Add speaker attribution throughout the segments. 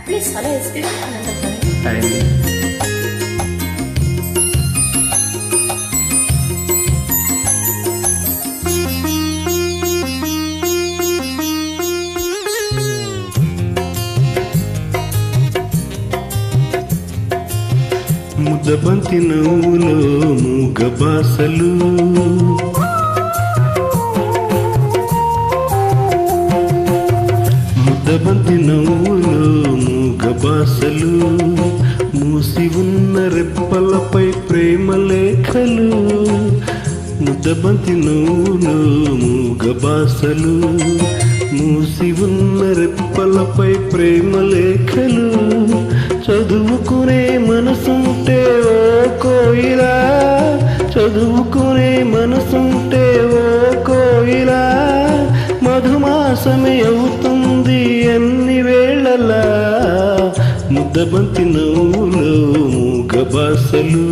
Speaker 1: please follow SPD
Speaker 2: ముద్దబంతి నవ్వులో మూగ బాసలు ముద్దబంతి నవ్వులో మూగ బాసలు మూసి ఉన్న రెప్పలపై ప్రేమ లేఖలు ముద్దబంతి నవ్వులో మూగ బాసలు మూసి ఉన్న రెప్పలపై ప్రేమ లేఖలు చదువుకునే మనసుంటే ఓ కోయిలా చదువుకునే మనసుంటే ఓ కోయిలా మధుమాసమే అవుతుంది అన్ని వేళలా ముద్దబంతి నవ్వులో మూగ బాసలు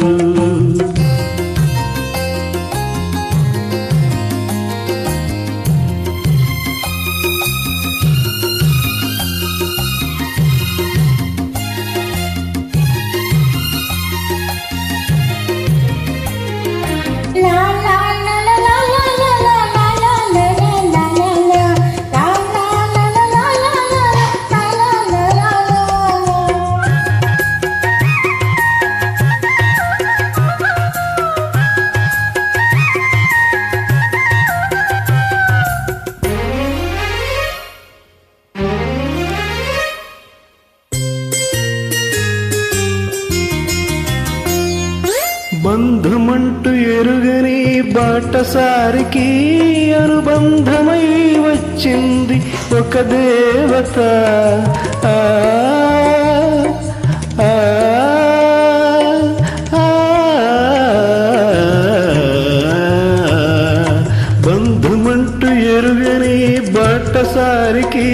Speaker 2: బంధమంటూ ఎరుగని బాటసారికి అనుబంధమై వచ్చింది ఒక దేవత ఆ ఆ బంధమంటూ ఎరుగని బాటసారికి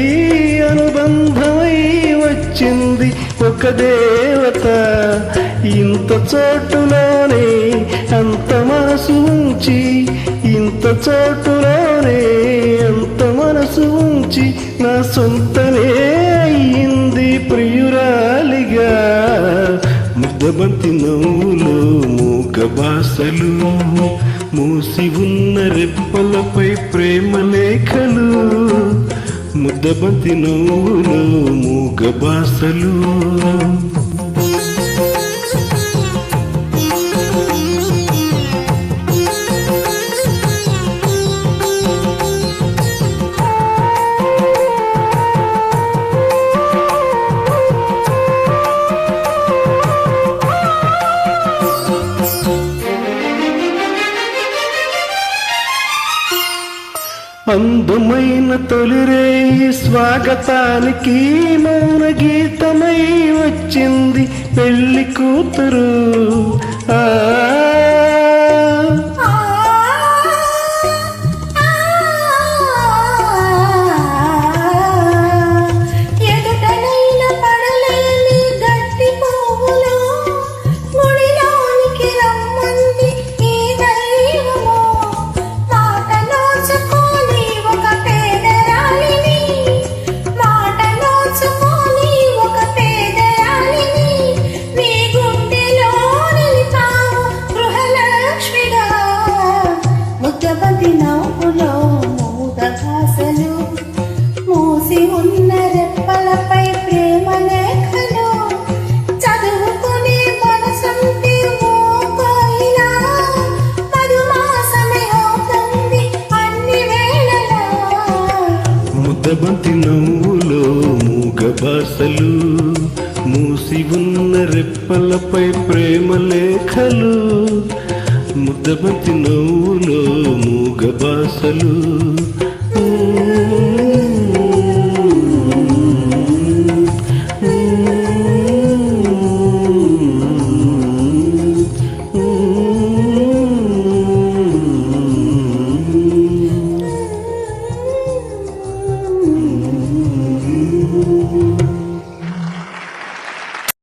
Speaker 2: అనుబంధమై వచ్చింది ఒక దేవత ఇంత చోటులోనే అంత మనసు ఉంచి ఇంత చోటులోనే అంత మనసు ఉంచి నా సొంతనే అయ్యింది ప్రియురాలిగా ముద్దబంతి నవ్వులో మూగ బాసలు మూసి ఉన్న రెప్పలపై ప్రేమ లేఖలు ముద్దబంతి నవ్వులో మూగ బాసలు అందమైన తొలిరేయి స్వాగతానికి మౌన గీతమై వచ్చింది పెళ్లి కూతురు ఆ
Speaker 1: మూసి ఉన్న రెప్పలపై ప్రేమ లేఖలు చదువుకునే మనసుంటే ఓ కోయిలా మధుమాసమే అవుతుంది అన్ని వేళలా
Speaker 2: ముద్దబంతి నవ్వులో మూగ బాసలు మూసి ఉన్న రెప్పలపై ప్రేమ లేఖలు ముద్దబంతి నవ్వులో మూగ బాసలు